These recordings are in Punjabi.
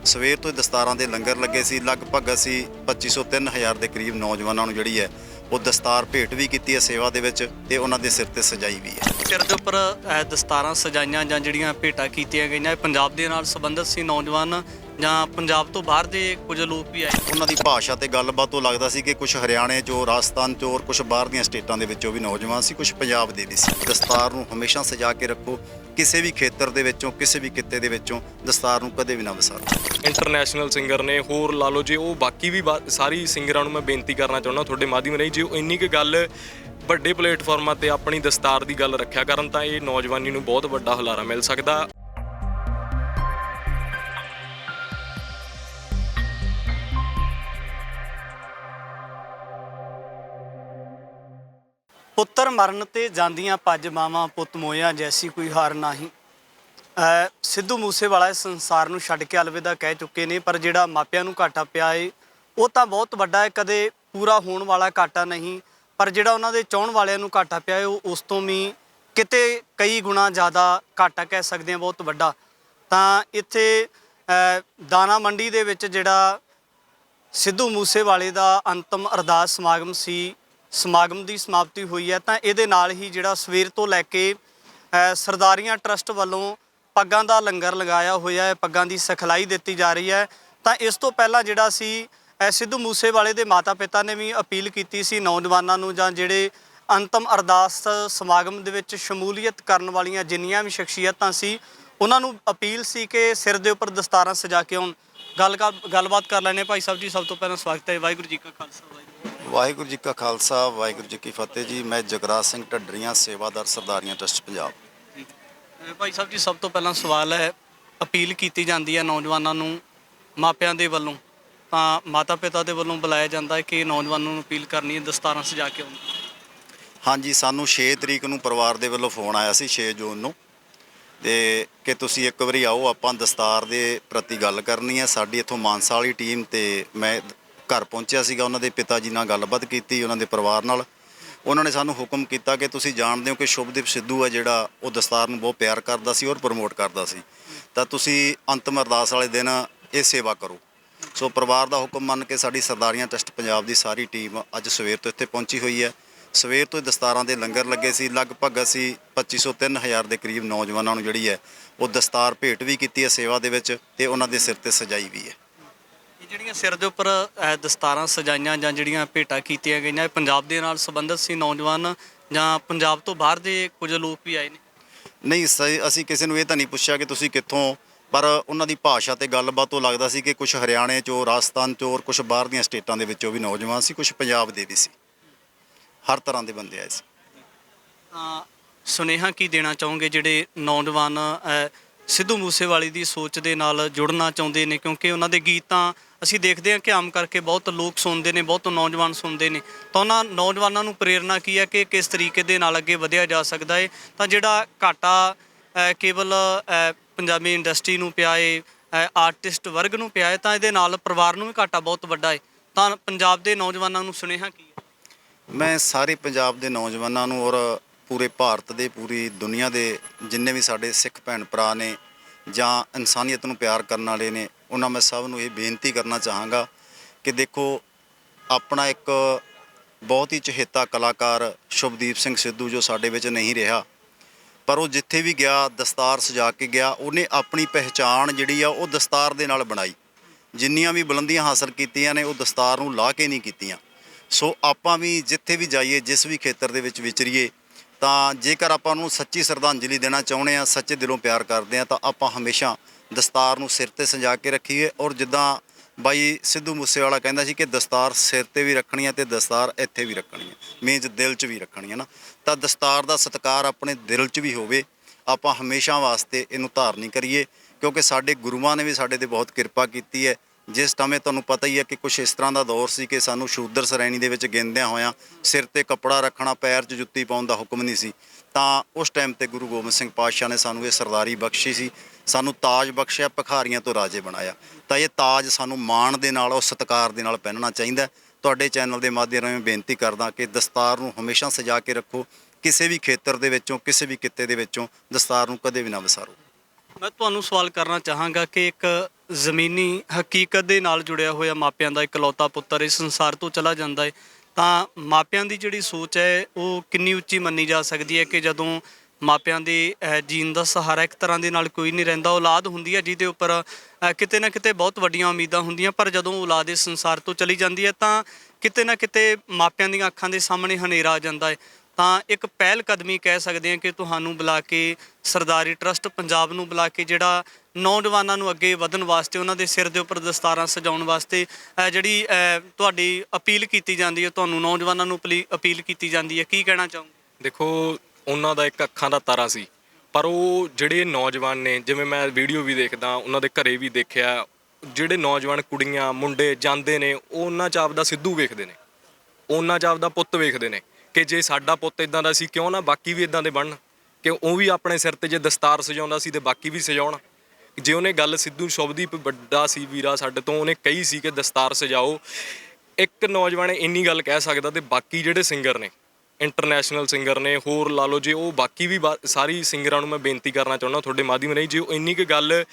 ਸਵੇਰ ਤੋਂ ਹੀ ਦਸਤਾਰਾਂ ਦੇ ਲੰਗਰ ਲੱਗੇ ਸੀ। ਲਗਭਗ ਅਸੀਂ 2500 3000 ਦੇ ਕਰੀਬ ਨੌਜਵਾਨਾਂ ਨੂੰ ਜਿਹੜੀ ਹੈ ਉਹ ਦਸਤਾਰ ਭੇਟ ਵੀ ਕੀਤੀ ਹੈ ਸੇਵਾ ਦੇ ਵਿੱਚ, ਤੇ ਉਹਨਾਂ ਦੇ ਸਿਰ ਤੇ ਸਜਾਈ ਵੀ ਹੈ। ਸਿਰ ਦੇ ਉੱਪਰ ਦਸਤਾਰਾਂ ਸਜਾਈਆਂ ਜਾਂ ਜਿਹੜੀਆਂ ਭੇਟਾਂ ਕੀਤੀਆਂ ਗਈਆਂ, ਇਹ ਪੰਜਾਬ ਦੇ ਨਾਲ ਸੰਬੰਧਿਤ ਸੀ ਨੌਜਵਾਨ ਜਾਂ ਪੰਜਾਬ ਤੋਂ ਬਾਹਰ ਦੇ ਕੁਝ ਲੋਕ ਵੀ ਆਏ? ਉਹਨਾਂ ਦੀ ਭਾਸ਼ਾ ਤੇ ਗੱਲਬਾਤ ਤੋਂ ਲੱਗਦਾ ਸੀ ਕਿ ਕੁਝ ਹਰਿਆਣੇ ਚੋਂ, ਰਾਜਸਥਾਨ ਚੋਂ ਔਰ ਕੁਝ ਬਾਹਰ ਦੀਆਂ ਸਟੇਟਾਂ ਦੇ ਵਿੱਚੋਂ ਵੀ ਨੌਜਵਾਨ ਸੀ, ਕੁਝ ਪੰਜਾਬ ਦੇ ਵੀ ਸੀ। ਦਸਤਾਰ ਨੂੰ ਹਮੇਸ਼ਾ ਸਜਾ ਕੇ ਰੱਖੋ, ਕਿਸੇ ਵੀ ਖੇਤਰ ਦੇ ਵਿੱਚੋਂ, ਕਿਸੇ ਵੀ ਕਿੱਤੇ ਦੇ ਵਿੱਚੋਂ ਦਸਤਾਰ ਨੂੰ ਕਦੇ ਵੀ ਨਾ ਵਿਸਾਰੋ। ਇੰਟਰਨੈਸ਼ਨਲ ਸਿੰਗਰ ਨੇ, ਹੋਰ ਲਾ ਲਓ, ਜੇ ਉਹ ਬਾਕੀ ਵੀ ਸਾਰੀ ਸਿੰਗਰਾਂ ਨੂੰ ਮੈਂ ਬੇਨਤੀ ਕਰਨਾ ਚਾਹੁੰਦਾ ਤੁਹਾਡੇ ਮਾਧਿਅਮ ਰਾਹੀਂ, ਜੇ ਉਹ ਇੰਨੀ ਕੁ ਗੱਲ ਵੱਡੇ ਪਲੇਟਫਾਰਮਾਂ ਤੇ ਆਪਣੀ ਦਸਤਾਰ ਦੀ ਗੱਲ ਰੱਖਿਆ ਕਰਨ ਤਾਂ ਇਹ ਨੌਜਵਾਨੀ ਨੂੰ ਬਹੁਤ ਵੱਡਾ ਹੁਲਾਰਾ ਮਿਲ ਸਕਦਾ। ਪੁੱਤਰ ਮਰਨ ਤੇ ਜਾਂਦੀਆਂ ਭੱਜ ਮਾਵਾਂ, ਪੁੱਤ ਮੋਇਆ ਜੈਸੀ ਕੋਈ ਹਾਰ ਨਹੀਂ। ਸਿੱਧੂ ਮੂਸੇਵਾਲਾ ਇਸ ਸੰਸਾਰ ਨੂੰ ਛੱਡ ਕੇ ਅਲਵਿਦਾ ਕਹਿ ਚੁੱਕੇ ਨੇ, ਪਰ ਜਿਹੜਾ ਮਾਪਿਆਂ ਨੂੰ ਘਾਟਾ ਪਿਆ ਏ ਉਹ ਤਾਂ ਬਹੁਤ ਵੱਡਾ ਹੈ, ਕਦੇ ਪੂਰਾ ਹੋਣ ਵਾਲਾ ਘਾਟਾ ਨਹੀਂ। ਪਰ ਜਿਹੜਾ ਉਹਨਾਂ ਦੇ ਚਾਹਣ ਵਾਲਿਆਂ ਨੂੰ ਘਾਟਾ ਪਿਆ ਏ ਉਹ ਉਸ ਤੋਂ ਵੀ ਕਿਤੇ ਕਈ ਗੁਣਾ ਜ਼ਿਆਦਾ ਘਾਟਾ ਕਹਿ ਸਕਦੇ ਹਾਂ, ਬਹੁਤ ਵੱਡਾ। ਤਾਂ ਇੱਥੇ ਦਾਣਾ ਮੰਡੀ ਦੇ ਵਿੱਚ ਜਿਹੜਾ ਸਿੱਧੂ ਮੂਸੇਵਾਲੇ ਦਾ ਅੰਤਮ ਅਰਦਾਸ ਸਮਾਗਮ ਸੀ, ਸਮਾਗਮ ਦੀ ਸਮਾਪਤੀ ਹੋਈ ਹੈ। ਤਾਂ ਇਹਦੇ ਨਾਲ ਹੀ ਜਿਹੜਾ ਸਵੇਰ ਤੋਂ ਲੈ ਕੇ ਸਰਦਾਰੀਆਂ ਟਰਸਟ ਵੱਲੋਂ ਪੱਗਾਂ ਦਾ ਲੰਗਰ ਲਗਾਇਆ ਹੋਇਆ ਹੈ, ਪੱਗਾਂ ਦੀ ਸਿਖਲਾਈ ਦਿੱਤੀ ਜਾ ਰਹੀ ਹੈ। ਤਾਂ ਇਸ ਤੋਂ ਪਹਿਲਾਂ ਜਿਹੜਾ ਸੀ ਸਿੱਧੂ ਮੂਸੇਵਾਲੇ ਦੇ ਮਾਤਾ ਪਿਤਾ ਨੇ ਵੀ ਅਪੀਲ ਕੀਤੀ ਸੀ ਨੌਜਵਾਨਾਂ ਨੂੰ, ਜਾਂ ਜਿਹੜੇ ਅੰਤਮ ਅਰਦਾਸ ਸਮਾਗਮ ਦੇ ਵਿੱਚ ਸ਼ਮੂਲੀਅਤ ਕਰਨ ਵਾਲੀਆਂ ਜਿੰਨੀਆਂ ਵੀ ਸ਼ਖਸੀਅਤਾਂ ਸੀ ਉਹਨਾਂ ਨੂੰ ਅਪੀਲ ਸੀ ਕਿ ਸਿਰ ਦੇ ਉੱਪਰ ਦਸਤਾਰਾਂ ਸਜਾ ਕੇ ਆਉਣ। ਗੱਲਬਾਤ ਕਰ ਲੈਣੇ ਭਾਈ ਸਾਹਿਬ ਜੀ। ਸਭ ਤੋਂ ਪਹਿਲਾਂ ਸਵਾਗਤ ਹੈ। ਵਾਹਿਗੁਰੂ ਜੀ ਕਾ ਖਾਲਸਾ, ਵਾਹਿਗੁਰੂ ਜੀ ਕਾ ਖਾਲਸਾ, ਵਾਹਿਗੁਰੂ ਜੀ ਕੀ ਫਤਿਹ ਜੀ। ਮੈਂ ਜਗਰਾਜ ਸਿੰਘ ਢੱਡਰੀਆਂ, ਸੇਵਾਦਾਰ ਸਰਦਾਰੀਆਂ ਟਰਸਟ ਪੰਜਾਬ। ਭਾਈ ਸਾਹਿਬ ਜੀ, ਸਭ ਤੋਂ ਪਹਿਲਾਂ ਸਵਾਲ ਹੈ, ਅਪੀਲ ਕੀਤੀ ਜਾਂਦੀ ਹੈ ਨੌਜਵਾਨਾਂ ਨੂੰ ਮਾਪਿਆਂ ਦੇ ਵੱਲੋਂ, ਤਾਂ ਮਾਤਾ ਪਿਤਾ ਦੇ ਵੱਲੋਂ ਬੁਲਾਇਆ ਜਾਂਦਾ ਹੈ ਕਿ ਨੌਜਵਾਨਾਂ ਨੂੰ ਅਪੀਲ ਕਰਨੀ ਹੈ ਦਸਤਾਰਾਂ ਸਜਾ ਕੇ ਆਉਣ। ਹਾਂਜੀ, ਸਾਨੂੰ 6 ਤਰੀਕ ਨੂੰ ਪਰਿਵਾਰ ਦੇ ਵੱਲੋਂ ਫੋਨ ਆਇਆ ਸੀ, 6 ਜੂਨ ਨੂੰ, ਤੇ ਕਿ ਤੁਸੀਂ ਇੱਕ ਵਾਰੀ ਆਓ, ਆਪਾਂ ਦਸਤਾਰ ਦੇ ਪ੍ਰਤੀ ਗੱਲ ਕਰਨੀ ਹੈ। ਸਾਡੀ ਇੱਥੋਂ ਮਾਨਸਾ ਵਾਲੀ ਟੀਮ ਤੇ ਮੈਂ ਘਰ ਪਹੁੰਚਿਆ ਸੀਗਾ, ਉਹਨਾਂ ਦੇ ਪਿਤਾ ਜੀ ਨਾਲ ਗੱਲਬਾਤ ਕੀਤੀ, ਉਹਨਾਂ ਦੇ ਪਰਿਵਾਰ ਨਾਲ। ਉਹਨਾਂ ਨੇ ਸਾਨੂੰ ਹੁਕਮ ਕੀਤਾ ਕਿ ਤੁਸੀਂ ਜਾਣਦੇ ਹੋ ਕਿ ਸ਼ੁਭਦੀਪ ਸਿੱਧੂ ਹੈ ਜਿਹੜਾ, ਉਹ ਦਸਤਾਰ ਨੂੰ ਬਹੁਤ ਪਿਆਰ ਕਰਦਾ ਸੀ ਔਰ ਪ੍ਰਮੋਟ ਕਰਦਾ ਸੀ, ਤਾਂ ਤੁਸੀਂ ਅੰਤਮ ਅਰਦਾਸ ਵਾਲੇ ਦਿਨ ਇਹ ਸੇਵਾ ਕਰੋ। ਸੋ ਪਰਿਵਾਰ ਦਾ ਹੁਕਮ ਮੰਨ ਕੇ ਸਾਡੀ ਸਰਦਾਰੀਆਂ ਟਰਸਟ ਪੰਜਾਬ ਦੀ ਸਾਰੀ ਟੀਮ ਅੱਜ ਸਵੇਰ ਤੋਂ ਇੱਥੇ ਪਹੁੰਚੀ ਹੋਈ ਹੈ। ਸਵੇਰ ਤੋਂ ਹੀ ਦਸਤਾਰਾਂ ਦੇ ਲੰਗਰ ਲੱਗੇ ਸੀ। ਲਗਭਗ ਅਸੀਂ 2500 3000 ਦੇ ਕਰੀਬ ਨੌਜਵਾਨਾਂ ਨੂੰ ਜਿਹੜੀ ਹੈ ਉਹ ਦਸਤਾਰ ਭੇਟ ਵੀ ਕੀਤੀ ਹੈ ਸੇਵਾ ਦੇ ਵਿੱਚ, ਤੇ ਉਹਨਾਂ ਦੇ ਸਿਰ ਤੇ ਸਜਾਈ ਵੀ ਹੈ। ਇਹ ਜਿਹੜੀਆਂ ਸਿਰ ਦੇ ਉੱਪਰ ਦਸਤਾਰਾਂ ਸਜਾਈਆਂ ਜਾਂ ਜਿਹੜੀਆਂ ਭੇਟਾਂ ਕੀਤੀਆਂ ਗਈਆਂ, ਇਹ ਪੰਜਾਬ ਦੇ ਨਾਲ ਸੰਬੰਧਿਤ ਸੀ ਨੌਜਵਾਨ ਜਾਂ ਪੰਜਾਬ ਤੋਂ ਬਾਹਰ ਦੇ ਕੁਝ ਲੋਕ ਵੀ ਆਏ ਨੇ? ਨਹੀਂ, ਅਸੀਂ ਕਿਸੇ ਨੂੰ ਇਹ ਤਾਂ ਨਹੀਂ ਪੁੱਛਿਆ ਕਿ ਤੁਸੀਂ ਕਿੱਥੋਂ, ਪਰ ਉਹਨਾਂ ਦੀ ਭਾਸ਼ਾ ਤੇ ਗੱਲਬਾਤ ਤੋਂ ਲੱਗਦਾ ਸੀ ਕਿ ਕੁਝ ਹਰਿਆਣੇ ਚੋਂ, ਰਾਜਸਥਾਨ ਚੋਂ ਔਰ ਕੁਝ ਬਾਹਰ ਦੀਆਂ ਸਟੇਟਾਂ ਦੇ ਵਿੱਚੋਂ ਵੀ ਨੌਜਵਾਨ ਸੀ, ਕੁਝ ਪੰਜਾਬ ਦੇ ਵੀ ਸੀ, ਹਰ ਤਰ੍ਹਾਂ ਦੇ ਬੰਦੇ ਆਏ ਸੀ। ਸੁਨੇਹਾ ਕੀ ਦੇਣਾ ਚਾਹੋਗੇ ਜਿਹੜੇ ਨੌਜਵਾਨ ਸਿੱਧੂ ਮੂਸੇਵਾਲੇ ਦੀ ਸੋਚ ਦੇ ਨਾਲ ਜੁੜਨਾ ਚਾਹੁੰਦੇ ਨੇ? ਕਿਉਂਕਿ ਉਹਨਾਂ ਦੇ ਗੀਤ ਤਾਂ ਅਸੀਂ ਦੇਖਦੇ ਹਾਂ ਕਿ ਆਮ ਕਰਕੇ ਬਹੁਤ ਲੋਕ ਸੁਣਦੇ ਨੇ, ਬਹੁਤ ਨੌਜਵਾਨ ਸੁਣਦੇ ਨੇ, ਤਾਂ ਉਹਨਾਂ ਨੌਜਵਾਨਾਂ ਨੂੰ ਪ੍ਰੇਰਨਾ ਕੀ ਹੈ ਕਿ ਕਿਸ ਤਰੀਕੇ ਦੇ ਨਾਲ ਅੱਗੇ ਵਧਿਆ ਜਾ ਸਕਦਾ ਹੈ? ਤਾਂ ਜਿਹੜਾ ਘਾਟਾ ਕੇਵਲ ਪੰਜਾਬੀ ਇੰਡਸਟਰੀ ਨੂੰ ਪਿਆ ਹੈ, ਆਰਟਿਸਟ ਵਰਗ ਨੂੰ ਪਿਆ ਹੈ, ਤਾਂ ਇਹਦੇ ਨਾਲ ਪਰਿਵਾਰ ਨੂੰ ਵੀ ਘਾਟਾ ਬਹੁਤ ਵੱਡਾ ਹੈ। ਤਾਂ ਪੰਜਾਬ ਦੇ ਨੌਜਵਾਨਾਂ ਨੂੰ ਸੁਨੇਹਾ ਕੀ ਹੈ? ਮੈਂ ਸਾਰੇ ਪੰਜਾਬ ਦੇ ਨੌਜਵਾਨਾਂ ਨੂੰ ਔਰ ਪੂਰੇ ਭਾਰਤ ਦੇ, ਪੂਰੀ ਦੁਨੀਆ ਦੇ ਜਿੰਨੇ ਵੀ ਸਾਡੇ ਸਿੱਖ ਭੈਣ ਭਰਾ ਨੇ ਜਾਂ ਇਨਸਾਨੀਅਤ ਨੂੰ ਪਿਆਰ ਕਰਨ ਵਾਲੇ ਨੇ, ਉਹਨਾਂ ਮੈਂ ਸਭ ਨੂੰ ਇਹ ਬੇਨਤੀ ਕਰਨਾ ਚਾਹਾਂਗਾ ਕਿ ਦੇਖੋ, ਆਪਣਾ ਇੱਕ ਬਹੁਤ ਹੀ ਚਹੇਤਾ ਕਲਾਕਾਰ ਸ਼ੁਭਦੀਪ ਸਿੰਘ ਸਿੱਧੂ ਜੋ ਸਾਡੇ ਵਿੱਚ ਨਹੀਂ ਰਿਹਾ, ਪਰ ਉਹ ਜਿੱਥੇ ਵੀ ਗਿਆ ਦਸਤਾਰ ਸਜਾ ਕੇ ਗਿਆ। ਉਹਨੇ ਆਪਣੀ ਪਹਿਚਾਣ ਜਿਹੜੀ ਆ ਉਹ ਦਸਤਾਰ ਦੇ ਨਾਲ ਬਣਾਈ। ਜਿੰਨੀਆਂ ਵੀ ਬੁਲੰਦੀਆਂ ਹਾਸਲ ਕੀਤੀਆਂ ਨੇ ਉਹ ਦਸਤਾਰ ਨੂੰ ਲਾ ਕੇ ਨਹੀਂ ਕੀਤੀਆਂ। ਸੋ ਆਪਾਂ ਵੀ ਜਿੱਥੇ ਵੀ ਜਾਈਏ, ਜਿਸ ਵੀ ਖੇਤਰ ਦੇ ਵਿੱਚ ਵਿਚਰੀਏ, ਤਾਂ ਜੇਕਰ ਆਪਾਂ ਨੂੰ ਸੱਚੀ ਸ਼ਰਧਾਂਜਲੀ ਦੇਣਾ ਚਾਹੁੰਦੇ ਹਾਂ, ਸੱਚੇ ਦਿਲੋਂ ਪਿਆਰ ਕਰਦੇ ਹਾਂ, ਤਾਂ ਆਪਾਂ ਹਮੇਸ਼ਾ ਦਸਤਾਰ ਨੂੰ ਸਿਰ ਤੇ ਸਜਾ ਕੇ ਰੱਖੀਏ। ਔਰ ਜਿੱਦਾਂ ਬਾਈ ਸਿੱਧੂ ਮੂਸੇਵਾਲਾ ਕਹਿੰਦਾ ਸੀ ਕਿ ਦਸਤਾਰ ਸਿਰ ਤੇ ਵੀ ਰੱਖਣੀ ਹੈ ਤੇ ਦਸਤਾਰ ਇੱਥੇ ਵੀ ਰੱਖਣੀ ਹੈ, ਮੀਨਜ਼ ਦਿਲ 'ਚ ਵੀ ਰੱਖਣੀ ਹੈ ਨਾ। ਤਾਂ ਦਸਤਾਰ ਦਾ ਸਤਿਕਾਰ ਆਪਣੇ ਦਿਲ 'ਚ ਵੀ ਹੋਵੇ। ਆਪਾਂ ਹਮੇਸ਼ਾ ਵਾਸਤੇ ਇਹਨੂੰ ਧਾਰਨੀ ਕਰੀਏ, ਕਿਉਂਕਿ ਸਾਡੇ ਗੁਰੂਆਂ ਨੇ ਵੀ ਸਾਡੇ 'ਤੇ ਬਹੁਤ ਕਿਰਪਾ ਕੀਤੀ ਹੈ। ਜਿਸ ਸਮੇਂ ਤੁਹਾਨੂੰ ਪਤਾ ਹੀ ਹੈ ਕਿ ਕੁਛ ਇਸ ਤਰ੍ਹਾਂ ਦਾ ਦੌਰ ਸੀ ਕਿ ਸਾਨੂੰ ਸ਼ੂਦਰ ਸ਼੍ਰੇਣੀ ਦੇ ਵਿੱਚ ਗਿਣਦਿਆਂ ਹੋਇਆਂ ਸਿਰ ਤੇ ਕੱਪੜਾ ਰੱਖਣਾ, ਪੈਰ 'ਚ ਜੁੱਤੀ ਪਾਉਣ ਦਾ ਹੁਕਮ ਨਹੀਂ ਸੀ। ਤਾਂ ਉਸ ਟਾਈਮ 'ਤੇ ਗੁਰੂ ਗੋਬਿੰਦ ਸਿੰਘ ਪਾਤਸ਼ਾਹ ਨੇ ਸਾਨੂੰ ਇਹ ਸਰਦਾਰੀ ਬਖਸ਼ੀ ਸੀ, ਸਾਨੂੰ ਤਾਜ ਬਖਸ਼ਿਆ, ਭਿਖਾਰੀਆਂ ਤੋਂ ਰਾਜੇ ਬਣਾਇਆ। ਤਾਂ ਇਹ ਤਾਜ ਸਾਨੂੰ ਮਾਣ ਦੇ ਨਾਲ, ਉਹ ਸਤਿਕਾਰ ਦੇ ਨਾਲ ਪਹਿਨਣਾ ਚਾਹੀਦਾ। ਤੁਹਾਡੇ ਚੈਨਲ ਦੇ ਮਾਧਿਅਮ ਰਾਹੀਂ ਬੇਨਤੀ ਕਰਦਾ ਕਿ ਦਸਤਾਰ ਨੂੰ ਹਮੇਸ਼ਾ ਸਜਾ ਕੇ ਰੱਖੋ, ਕਿਸੇ ਵੀ ਖੇਤਰ ਦੇ ਵਿੱਚੋਂ, ਕਿਸੇ ਵੀ ਕਿੱਤੇ ਦੇ ਵਿੱਚੋਂ ਦਸਤਾਰ ਨੂੰ ਕਦੇ ਵੀ ਨਾ ਵਿਸਾਰੋ। ਮੈਂ ਤੁਹਾਨੂੰ ਸਵਾਲ ਕਰਨਾ ਚਾਹਾਂਗਾ ਕਿ ਇੱਕ ਜ਼ਮੀਨੀ ਹਕੀਕਤ ਦੇ ਨਾਲ ਜੁੜਿਆ ਹੋਇਆ ਮਾਪਿਆਂ ਦਾ ਇਕਲੌਤਾ ਪੁੱਤਰ ਇਸ ਸੰਸਾਰ ਤੋਂ ਚਲਾ ਜਾਂਦਾ ਹੈ ਤਾਂ ਮਾਪਿਆਂ ਦੀ ਜਿਹੜੀ ਸੋਚ ਹੈ ਉਹ ਕਿੰਨੀ ਉੱਚੀ ਮੰਨੀ ਜਾ ਸਕਦੀ ਹੈ ਕਿ ਜਦੋਂ ਮਾਪਿਆਂ ਦੇ ਜੀਣ ਦਾ ਸਹਾਰਾ ਇੱਕ ਤਰ੍ਹਾਂ ਦੇ ਨਾਲ ਕੋਈ ਨਹੀਂ ਰਹਿੰਦਾ, ਔਲਾਦ ਹੁੰਦੀ ਹੈ ਜਿਹਦੇ ਉੱਪਰ ਕਿਤੇ ਨਾ ਕਿਤੇ ਬਹੁਤ ਵੱਡੀਆਂ ਉਮੀਦਾਂ ਹੁੰਦੀਆਂ, ਪਰ ਜਦੋਂ ਔਲਾਦ ਇਸ ਸੰਸਾਰ ਤੋਂ ਚਲੀ ਜਾਂਦੀ ਹੈ ਤਾਂ ਕਿਤੇ ਨਾ ਕਿਤੇ ਮਾਪਿਆਂ ਦੀਆਂ ਅੱਖਾਂ ਦੇ ਸਾਹਮਣੇ ਹਨੇਰਾ ਆ ਜਾਂਦਾ ਹੈ। ਤਾਂ ਇੱਕ ਪਹਿਲ ਕਦਮੀ ਕਹਿ ਸਕਦੇ ਹਾਂ ਕਿ ਤੁਹਾਨੂੰ ਬੁਲਾ ਕੇ ਸਰਦਾਰੀ ਟਰੱਸਟ ਪੰਜਾਬ ਨੂੰ ਬੁਲਾ ਕੇ ਜਿਹੜਾ ਨੌਜਵਾਨਾਂ ਨੂੰ ਅੱਗੇ ਵਧਣ ਵਾਸਤੇ ਉਹਨਾਂ ਦੇ ਸਿਰ ਦੇ ਉੱਪਰ ਦਸਤਾਰਾਂ ਸਜਾਉਣ ਵਾਸਤੇ ਜਿਹੜੀ ਤੁਹਾਡੀ ਅਪੀਲ ਕੀਤੀ ਜਾਂਦੀ ਹੈ, ਤੁਹਾਨੂੰ ਨੌਜਵਾਨਾਂ ਨੂੰ ਅਪੀਲ ਕੀਤੀ ਜਾਂਦੀ ਹੈ, ਕੀ ਕਹਿਣਾ ਚਾਹੋਗੇ? ਦੇਖੋ, ਉਹਨਾਂ ਦਾ ਇੱਕ ਅੱਖਾਂ ਦਾ ਤਾਰਾ ਸੀ, ਪਰ ਉਹ ਜਿਹੜੇ ਨੌਜਵਾਨ ਨੇ, ਜਿਵੇਂ ਮੈਂ ਵੀਡੀਓ ਵੀ ਦੇਖਦਾ, ਉਹਨਾਂ ਦੇ ਘਰੇ ਵੀ ਦੇਖਿਆ, ਜਿਹੜੇ ਨੌਜਵਾਨ ਕੁੜੀਆਂ ਮੁੰਡੇ ਜਾਂਦੇ ਨੇ, ਉਹ ਉਹਨਾਂ 'ਚ ਆਪਦਾ ਸਿੱਧੂ ਵੇਖਦੇ ਨੇ, ਉਹਨਾਂ 'ਚ ਆਪਦਾ ਪੁੱਤ ਵੇਖਦੇ ਨੇ ਕਿ ਜੇ ਸਾਡਾ ਪੁੱਤ ਇਦਾਂ ਦਾ ਸੀ ਕਿਉਂ ਨਾ ਬਾਕੀ ਵੀ ਇਦਾਂ ਦੇ ਬਣਨ, ਕਿ ਉਹ ਵੀ ਆਪਣੇ ਸਿਰ ਤੇ ਜੇ ਦਸਤਾਰ ਸਜਾਉਂਦਾ ਸੀ ਤੇ ਬਾਕੀ ਵੀ ਸਜਾਉਣ। ਜੇ ਉਹਨੇ ਗੱਲ ਸਿੱਧੂ ਸ਼ੁਭਦੀਪ ਵੱਡਾ ਸੀ ਵੀਰਾ ਸਾਡੇ ਤੋਂ, ਉਹਨੇ ਕਹੀ ਸੀ ਕਿ ਦਸਤਾਰ ਸਜਾਓ, ਇੱਕ ਨੌਜਵਾਨ ਇੰਨੀ ਗੱਲ ਕਹਿ ਸਕਦਾ ਤੇ ਬਾਕੀ ਜਿਹੜੇ ਸਿੰਗਰ ਨੇ, ਇੰਟਰਨੈਸ਼ਨਲ ਸਿੰਗਰ ਨੇ, ਹੋਰ ਲਾ ਲਓ, ਜੇ ਉਹ ਬਾਕੀ ਵੀ ਸਾਰੀ ਸਿੰਗਰਾਂ ਨੂੰ ਮੈਂ ਬੇਨਤੀ ਕਰਨਾ ਚਾਹੁੰਦਾ ਤੁਹਾਡੇ ਮਾਧਿਅਮ ਰਾਹੀਂ, ਜੇ ਉਹ ਇੰਨੀ ਕੁ ਗੱਲ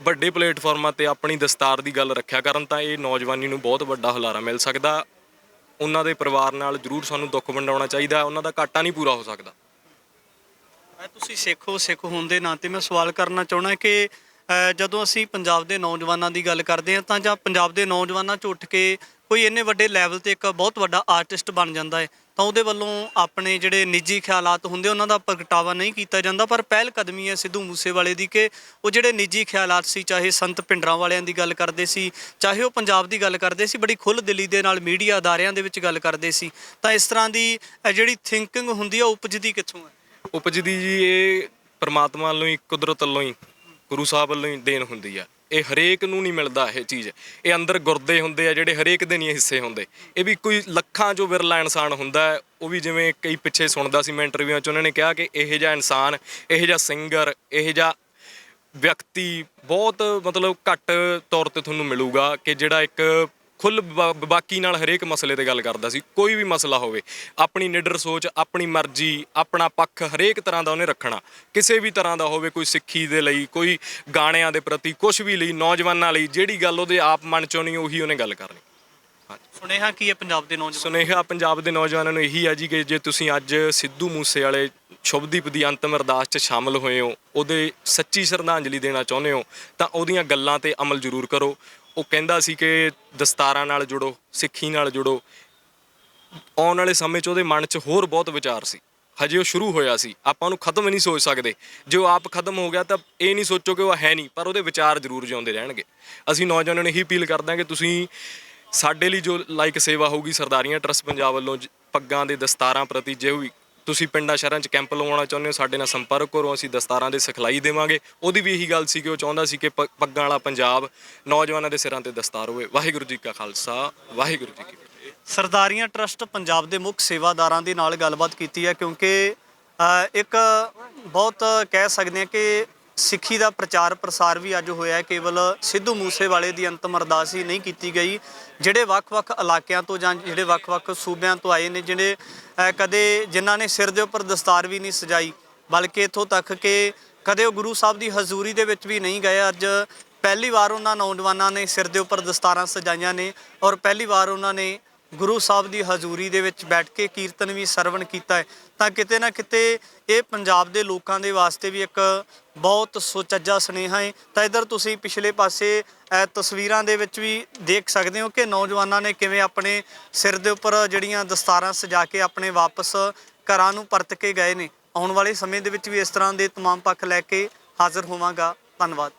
ਵੱਡੇ ਪਲੇਟਫਾਰਮਾਂ ਤੇ ਆਪਣੀ ਦਸਤਾਰ ਦੀ ਗੱਲ ਰੱਖਿਆ ਕਰਨ ਤਾਂ ਇਹ ਨੌਜਵਾਨੀ ਨੂੰ ਬਹੁਤ ਵੱਡਾ ਹੁਲਾਰਾ ਮਿਲ ਸਕਦਾ। ਉਹਨਾਂ ਦੇ ਪਰਿਵਾਰ ਨਾਲ ਜ਼ਰੂਰ ਸਾਨੂੰ ਦੁੱਖ ਵੰਡਾਉਣਾ ਚਾਹੀਦਾ, ਉਹਨਾਂ ਦਾ ਘਾਟਾ ਨਹੀਂ ਪੂਰਾ ਹੋ ਸਕਦਾ। ਤੁਸੀਂ ਸਿੱਖ ਹੋਣ ਦੇ ਨਾਤੇ ਮੈਂ ਸਵਾਲ ਕਰਨਾ ਚਾਹੁੰਦਾ ਕਿ ਜਦੋਂ ਅਸੀਂ ਪੰਜਾਬ ਦੇ ਨੌਜਵਾਨਾਂ ਦੀ ਗੱਲ ਕਰਦੇ ਹਾਂ ਤਾਂ ਜਾਂ ਪੰਜਾਬ ਦੇ ਨੌਜਵਾਨਾਂ 'ਚ ਉੱਠ ਕੇ ਕੋਈ ਇੰਨੇ ਵੱਡੇ ਲੈਵਲ ਤੇ ਇੱਕ ਬਹੁਤ ਵੱਡਾ ਆਰਟਿਸਟ ਬਣ ਜਾਂਦਾ ਹੈ ਤਾਂ ਉਹਦੇ ਵੱਲੋਂ ਆਪਣੇ ਜਿਹੜੇ ਨਿੱਜੀ ਖਿਆਲਾਤ ਹੁੰਦੇ ਉਹਨਾਂ ਦਾ ਪ੍ਰਗਟਾਵਾ ਨਹੀਂ ਕੀਤਾ ਜਾਂਦਾ, ਪਰ ਪਹਿਲ ਕਦਮੀ ਹੈ ਸਿੱਧੂ ਮੂਸੇਵਾਲੇ ਦੀ ਕਿ ਉਹ ਜਿਹੜੇ ਨਿੱਜੀ ਖਿਆਲਾਤ ਸੀ, ਚਾਹੇ ਸੰਤ ਭਿੰਡਰਾਂ ਵਾਲਿਆਂ ਦੀ ਗੱਲ ਕਰਦੇ ਸੀ, ਚਾਹੇ ਉਹ ਪੰਜਾਬ ਦੀ ਗੱਲ ਕਰਦੇ ਸੀ, ਬੜੀ ਖੁੱਲ੍ਹ ਦਿਲੀ ਦੇ ਨਾਲ ਮੀਡੀਆ ਅਦਾਰਿਆਂ ਦੇ ਵਿੱਚ ਗੱਲ ਕਰਦੇ ਸੀ। ਤਾਂ ਇਸ ਤਰ੍ਹਾਂ ਦੀ ਜਿਹੜੀ ਥਿੰਕਿੰਗ ਹੁੰਦੀ ਆ ਉਪਜਦੀ ਕਿੱਥੋਂ ਹੈ? ਉਪਜਦੀ ਜੀ ਇਹ ਪਰਮਾਤਮਾ ਵੱਲੋਂ ਹੀ, ਕੁਦਰਤ ਵੱਲੋਂ ਹੀ, ਗੁਰੂ ਸਾਹਿਬ ਵੱਲੋਂ ਹੀ ਦੇਣ ਹੁੰਦੀ ਆ। ਇਹ ਹਰੇਕ ਨੂੰ ਨਹੀਂ ਮਿਲਦਾ ਇਹ ਚੀਜ਼, ਇਹ ਅੰਦਰ ਗੁਰਦੇ ਹੁੰਦੇ ਆ ਜਿਹੜੇ ਹਰੇਕ ਦੇ ਨਹੀਂ ਹਿੱਸੇ ਹੁੰਦੇ, ਇਹ ਵੀ ਕੋਈ ਲੱਖਾਂ 'ਚੋਂ ਵਿਰਲਾ ਇਨਸਾਨ ਹੁੰਦਾ ਹੈ। ਉਹ ਵੀ ਜਿਵੇਂ ਕਈ ਪਿੱਛੇ ਸੁਣਦਾ ਸੀ ਮੈਂ ਇੰਟਰਵਿਊਆਂ 'ਚ, ਉਹਨਾਂ ਨੇ ਕਿਹਾ ਕਿ ਇਹੋ ਜਿਹਾ ਇਨਸਾਨ, ਇਹੋ ਜਿਹਾ ਸਿੰਗਰ, ਇਹੋ ਜਿਹਾ ਵਿਅਕਤੀ ਬਹੁਤ ਮਤਲਬ ਘੱਟ ਤੌਰ 'ਤੇ ਤੁਹਾਨੂੰ ਮਿਲੂਗਾ ਕਿ ਜਿਹੜਾ ਇੱਕ ਖੁੱਲ੍ਹ ਬਾਕੀ ਨਾਲ ਹਰੇਕ ਮਸਲੇ 'ਤੇ ਗੱਲ ਕਰਦਾ ਸੀ। ਕੋਈ ਵੀ ਮਸਲਾ ਹੋਵੇ, ਆਪਣੀ ਨਿਡਰ ਸੋਚ, ਆਪਣੀ ਮਰਜ਼ੀ, ਆਪਣਾ ਪੱਖ ਹਰੇਕ ਤਰ੍ਹਾਂ ਦਾ ਉਹਨੇ ਰੱਖਣਾ, ਕਿਸੇ ਵੀ ਤਰ੍ਹਾਂ ਦਾ ਹੋਵੇ, ਕੋਈ ਸਿੱਖੀ ਦੇ ਲਈ, ਕੋਈ ਗਾਣਿਆਂ ਦੇ ਪ੍ਰਤੀ, ਕੁਛ ਵੀ ਲਈ, ਨੌਜਵਾਨਾਂ ਲਈ ਜਿਹੜੀ ਗੱਲ ਉਹਦੇ ਆਪ ਮਨ 'ਚੋਂ ਨਹੀਂ ਉਹੀ ਉਹਨੇ ਗੱਲ ਕਰਨੀ। ਸੁਨੇਹਾ ਕੀ ਹੈ ਪੰਜਾਬ ਦੇ ਨੌਜਵਾਨ? ਸੁਨੇਹਾ ਪੰਜਾਬ ਦੇ ਨੌਜਵਾਨਾਂ ਨੂੰ ਇਹੀ ਹੈ ਜੀ ਕਿ ਜੇ ਤੁਸੀਂ ਅੱਜ ਸਿੱਧੂ ਮੂਸੇਵਾਲੇ ਸ਼ੁਭਦੀਪ ਦੀ ਅੰਤਿਮ ਅਰਦਾਸ 'ਚ ਸ਼ਾਮਲ ਹੋਏ ਹੋ, ਉਹਦੇ ਸੱਚੀ ਸ਼ਰਧਾਂਜਲੀ ਦੇਣਾ ਚਾਹੁੰਦੇ ਹੋ ਤਾਂ ਉਹਦੀਆਂ ਗੱਲਾਂ 'ਤੇ ਅਮਲ ਜ਼ਰੂਰ ਕਰੋ। ਉਹ ਕਹਿੰਦਾ ਸੀ ਕਿ ਦਸਤਾਰਾਂ ਨਾਲ ਜੁੜੋ, ਸਿੱਖੀ ਨਾਲ ਜੁੜੋ। ਆਉਣ ਵਾਲੇ ਸਮੇਂ 'ਚ ਉਹਦੇ ਮਨ 'ਚ ਹੋਰ ਬਹੁਤ ਵਿਚਾਰ ਸੀ, ਹਜੇ ਉਹ ਸ਼ੁਰੂ ਹੋਇਆ ਸੀ, ਆਪਾਂ ਉਹਨੂੰ ਖਤਮ ਨਹੀਂ ਸੋਚ ਸਕਦੇ। ਜੇ ਉਹ ਆਪ ਖਤਮ ਹੋ ਗਿਆ ਤਾਂ ਇਹ ਨਹੀਂ ਸੋਚੋ ਕਿ ਉਹ ਹੈ ਨਹੀਂ, ਪਰ ਉਹਦੇ ਵਿਚਾਰ ਜ਼ਰੂਰ ਜਿਉਂਦੇ ਰਹਿਣਗੇ। ਅਸੀਂ ਨੌਜਵਾਨਾਂ ਨੂੰ ਇਹੀ ਅਪੀਲ ਕਰਦੇ ਹਾਂ ਕਿ ਤੁਸੀਂ ਸਾਡੇ ਲਈ ਜੋ ਲਾਈਕ ਸੇਵਾ ਹੋਊਗੀ ਸਰਦਾਰੀਆਂ ਟਰੱਸਟ ਪੰਜਾਬ ਵੱਲੋਂ ਪੱਗਾਂ ਦੇ ਦਸਤਾਰਾਂ ਪ੍ਰਤੀ, ਜੇ ਵੀ ਤੁਸੀਂ ਪਿੰਡਾਂ ਸ਼ਹਿਰਾਂ 'ਚ ਕੈਂਪ ਲਵਾਉਣਾ ਚਾਹੁੰਦੇ ਹੋ ਸਾਡੇ ਨਾਲ ਸੰਪਰਕ ਕਰੋ, ਅਸੀਂ ਦਸਤਾਰਾਂ ਦੇ ਸਿਖਲਾਈ ਦੇਵਾਂਗੇ। ਉਹਦੀ ਵੀ ਇਹੀ ਗੱਲ ਸੀ ਕਿ ਉਹ ਚਾਹੁੰਦਾ ਸੀ ਕਿ ਪੱਗਾਂ ਵਾਲਾ ਪੰਜਾਬ, ਨੌਜਵਾਨਾਂ ਦੇ ਸਿਰਾਂ 'ਤੇ ਦਸਤਾਰ ਹੋਵੇ। ਵਾਹਿਗੁਰੂ ਜੀ ਕਾ ਖਾਲਸਾ, ਵਾਹਿਗੁਰੂ ਜੀ ਕੀ ਫਤਿਹ। ਸਰਦਾਰੀਆਂ ਟਰੱਸਟ ਪੰਜਾਬ ਦੇ ਮੁੱਖ ਸੇਵਾਦਾਰਾਂ ਦੇ ਨਾਲ ਗੱਲਬਾਤ ਕੀਤੀ ਹੈ ਕਿਉਂਕਿ ਇੱਕ ਬਹੁਤ ਕਹਿ ਸਕਦੇ ਹਾਂ ਕਿ ਸਿੱਖੀ ਦਾ ਪ੍ਰਚਾਰ ਪ੍ਰਸਾਰ ਵੀ ਅੱਜ ਹੋਇਆ। ਕੇਵਲ ਸਿੱਧੂ ਮੂਸੇਵਾਲੇ ਦੀ ਅੰਤਿਮ ਅਰਦਾਸ ਹੀ ਨਹੀਂ ਕੀਤੀ ਗਈ, ਜਿਹੜੇ ਵੱਖ-ਵੱਖ ਇਲਾਕਿਆਂ ਤੋਂ ਜਾਂ ਜਿਹੜੇ ਵੱਖ-ਵੱਖ ਸੂਬਿਆਂ ਤੋਂ ਆਏ ਨੇ, ਜਿਹੜੇ ਕਦੇ ਜਿਨ੍ਹਾਂ ਨੇ ਸਿਰ ਦੇ ਉੱਪਰ ਦਸਤਾਰ ਵੀ ਨਹੀਂ ਸਜਾਈ, ਬਲਕਿ ਇੱਥੋਂ ਤੱਕ ਕਿ ਕਦੇ ਉਹ ਗੁਰੂ ਸਾਹਿਬ ਦੀ ਹਜ਼ੂਰੀ ਦੇ ਵਿੱਚ ਵੀ ਨਹੀਂ ਗਏ। ਅੱਜ ਪਹਿਲੀ ਵਾਰ ਉਹਨਾਂ ਨੌਜਵਾਨਾਂ ਨੇ ਸਿਰ ਦੇ ਉੱਪਰ ਦਸਤਾਰਾਂ ਸਜਾਈਆਂ ਨੇ ਔਰ ਪਹਿਲੀ ਵਾਰ ਉਹਨਾਂ ਨੇ ਗੁਰੂ ਸਾਹਿਬ ਦੀ ਹਜ਼ੂਰੀ ਦੇ ਵਿੱਚ ਬੈਠ ਕੇ ਕੀਰਤਨ ਵੀ ਸਰਵਣ ਕੀਤਾ ਹੈ। ਤਾਂ ਕਿਤੇ ਨਾ ਕਿਤੇ ਇਹ ਪੰਜਾਬ ਦੇ ਲੋਕਾਂ ਦੇ ਵਾਸਤੇ ਵੀ ਇੱਕ ਬਹੁਤ ਸੁਚੱਜਾ ਸੁਨੇਹਾ ਹੈ। ਤਾਂ ਇੱਧਰ ਤੁਸੀਂ ਪਿਛਲੇ ਪਾਸੇ ਤਸਵੀਰਾਂ ਦੇ ਵਿੱਚ ਵੀ ਦੇਖ ਸਕਦੇ ਹੋ ਕਿ ਨੌਜਵਾਨਾਂ ਨੇ ਕਿਵੇਂ ਆਪਣੇ ਸਿਰ ਦੇ ਉੱਪਰ ਜਿਹੜੀਆਂ ਦਸਤਾਰਾਂ ਸਜਾ ਕੇ ਆਪਣੇ ਵਾਪਸ ਘਰਾਂ ਨੂੰ ਪਰਤ ਕੇ ਗਏ ਨੇ। ਆਉਣ ਵਾਲੇ ਸਮੇਂ ਦੇ ਵਿੱਚ ਵੀ ਇਸ ਤਰ੍ਹਾਂ ਦੇ ਤਮਾਮ ਪੱਖ ਲੈ ਕੇ ਹਾਜ਼ਰ ਹੋਵਾਂਗਾ। ਧੰਨਵਾਦ।